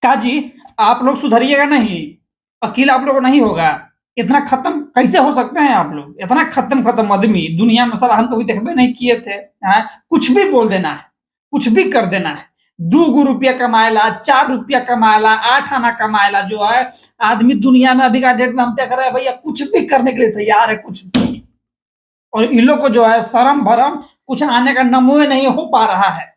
क्या जी, आप लोग सुधरिएगा नहीं? अकील आप लोगों को नहीं होगा? इतना खत्म कैसे हो सकते हैं आप लोग? इतना खत्म-खत्म आदमी दुनिया में साला हम कभी देखबे नहीं किए थे, हैं? कुछ भी बोल देना है, कुछ भी कर देना है। 2 गो रुपया कमाएला, 4 रुपया कमाएला, 8 आना कमाएला जो है, आदमी दुनिया में अभी का डेट में हम देख रहे हैं भैया कुछ भी करने के लिए तैयार है, कुछ भी। और इन लोग को जो है शर्म-भरम कुछ आने का नमूने नहीं हो पा रहा है।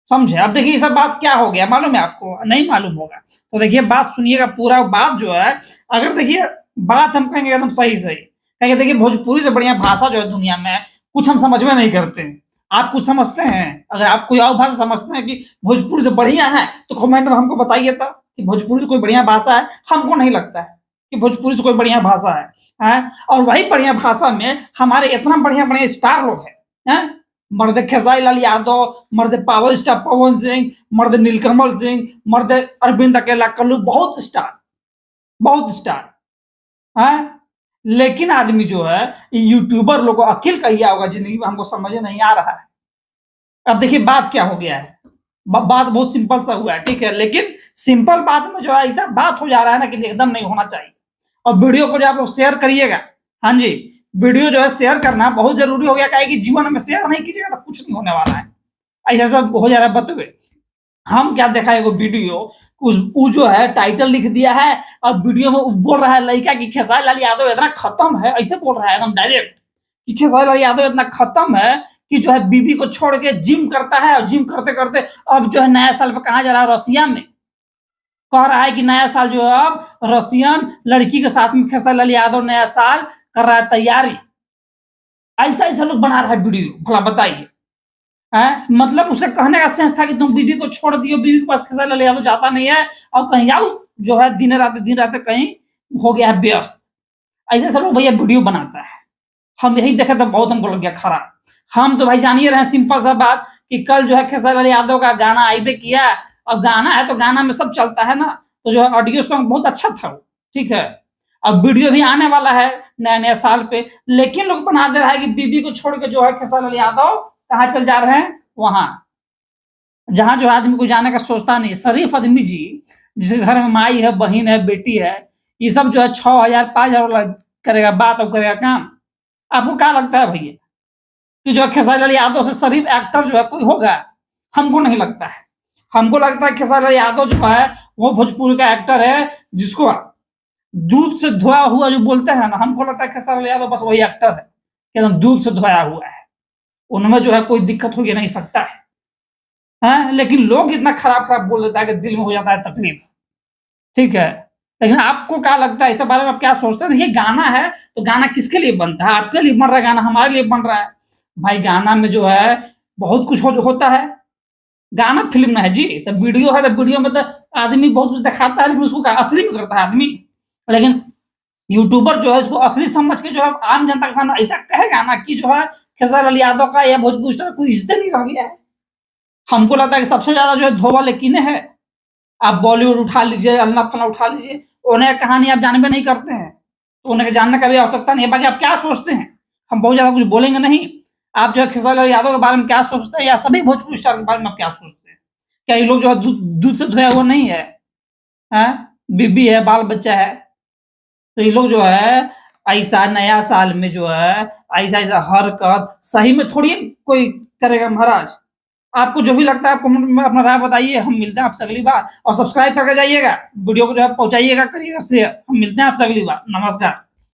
समझे? अब देखिए ये सब बात क्या हो गया मालूम है आपको? नहीं मालूम होगा। तो देखिए बात सुनिएगा पूरा बात जो है अगर देखिए बात हम कहेंगे एकदम सही-सही। कहेंगे देखिए भोजपुरी से बढ़िया भाषा जो है दुनिया में कुछ हम समझ में नहीं करते हैं। आप कुछ समझते हैं? अगर आप कोई और भाषा समझते हैं कि भोजपुरी से बढ़िया है तो कमेंट में हमको बताइए तो कि भोजपुरी से कोई बढ़िया भाषा है। हमको नहीं लगता है कि भोजपुरी से कोई बढ़िया भाषा है। हैं? और वही बढ़िया भाषा में हमारे इतना बढ़िया-बढ़िया स्टार लोग हैं। हैं? मर्द खेसारी लाल यादव, मर्द पावर स्टार पवन सिंह, मर्द नीलकमल सिंह, मर्द अरविंद अकेला कल्लू, बहुत स्टार, हैं? लेकिन आदमी जो है ये यूट्यूबर लोग को अकील कहिया होगा जिंदगी में हमको समझ में नहीं आ रहा है। अब देखिए बात क्या हो गया है। बात बहुत सिंपल सा हुआ है, ठीक है, लेकिन सिंपल बात में जो है ऐसा बात हो जा रहा है ना कि एकदम नहीं होना चाहिए। और वीडियो को जो आप लोग शेयर करिएगा, हाँ जी, वीडियो जो है शेयर करना बहुत जरूरी हो गया। काहे कि जीवन में शेयर नहीं कीजिएगा तो कुछ नहीं होने वाला है। ऐसा सब हो जा रहा है बतुए। हम क्या देखा एगो वीडियो वो जो है टाइटल लिख दिया है और वीडियो में वो बोल रहा है लड़का कि खेसारी लाल यादव इतना खत्म है, ऐसे बोल रहा है एकदम डायरेक्ट कि खेसारी लाल यादव इतना खत्म है कि जो है बीबी को छोड़ के जिम करता है और जिम करते करते अब जो है नया साल पे कहाँ जा रहा है, रसिया में। कह रहा है कि नया साल जो है अब रसियन लड़की के साथ में खेसारी लाल यादव नया साल कर रहा है तैयारी। ऐसा ऐसा लोग बना रहा है वीडियो, भला बताइए। हैं? मतलब उसका कहने का सेंस था कि तुम बीबी को छोड़ दियो, बीबी के पास खेसारी लाल यादव जाता नहीं है और कहीं जाओ जो है दिन रात कहीं हो गया है व्यस्त। ऐसे ऐसा लोग भैया वीडियो बनाता है। हम यही देखे तो बहुत हमको लग गया खराब। हम तो भाई जान ही रहे हैं सिंपल सा बात कि कल जो है खेसारी लाल यादव का गाना आइबे किया और गाना है तो गाना में सब चलता है ना, तो जो है ऑडियो सॉन्ग बहुत अच्छा था वो, ठीक है। अब वीडियो भी आने वाला है नया-नया साल पे, लेकिन लोग बना दे रहा है कि बीबी को छोड़ के जो है खेसारी लाल यादव कहाँ चल जा रहे हैं? वहाँ, जहाँ जो आदमी को जाने का सोचता नहीं। शरीफ आदमी जी, जिसके घर में माई है, बहिन है, बेटी है, ये सब जो है 6,000 5,000 वाला करेगा बात और करेगा काम। आपको क्या लगता है भैया कि जो है खेसारी लाल यादव से शरीफ एक्टर जो है कोई होगा? हमको नहीं लगता है। हमको लगता है खेसारी लाल यादव जो है वो भोजपुरी का एक्टर है जिसको दूध से धोया हुआ जो बोलते हैं ना, हमको लगता है खेसारी लाल यादव बस वही एक्टर है कि एकदम दूध से धोया हुआ है। उनमें जो है कोई दिक्कत हो ही नहीं सकता है। हैं? लेकिन लोग इतना खराब-खराब बोल देता है कि दिल में हो जाता है तकलीफ, ठीक है। लेकिन आपको क्या लगता है, इसके बारे में आप क्या सोचते हैं? देखिए गाना है तो गाना किसके लिए बनता है? आपके लिए बन रहा है गाना, हमारे लिए बन रहा है। भाई गाना में जो है बहुत कुछ होता है। गाना फ़िल्म में है जी, तो वीडियो है तो वीडियो में तो आदमी बहुत कुछ दिखाता है लेकिन उसको क्या असली में करता है आदमी। लेकिन यूट्यूबर जो है इसको असली समझ के जो है आम जनता के सामने ऐसा कहेगा ना कि जो है खेसारी लाल यादव का या भोजपुरी स्टार कोई इज़्ज़त नहीं रह गया है। हमको लगता है कि सबसे ज़्यादा जो है धोबा किन्हें है। आप बॉलीवुड उठा लीजिए, अल्लाह-फल्लाह उठा लीजिए, उन्हें कहानी आप जानबे नहीं करते हैं, तो उन्हें जानने का भी आवश्यकता नहीं है। बाकी आप क्या सोचते हैं? हम बहुत ज़्यादा कुछ बोलेंगे नहीं। आप जो है खेसारी लाल यादव के बारे में क्या सोचते हैं या सभी भोजपुरी स्टार के बारे में आप क्या सोचते हैं? क्या ये लोग जो है दूध से धोया हुआ नहीं है? हैं? बीबी है, बाल-बच्चा है, तो ये लोग जो है ऐसा नया साल में जो है ऐसा-ऐसा हरकत सही में थोड़ी कोई करेगा महाराज। आपको जो भी लगता है आप कमेंट में अपना राय बताइए। हम मिलते हैं आपसे अगली बार और सब्सक्राइब करके जाइएगा। वीडियो को जो है पहुँचाइएगा, करिएगा शेयर। हम मिलते हैं आपसे अगली बार। नमस्कार।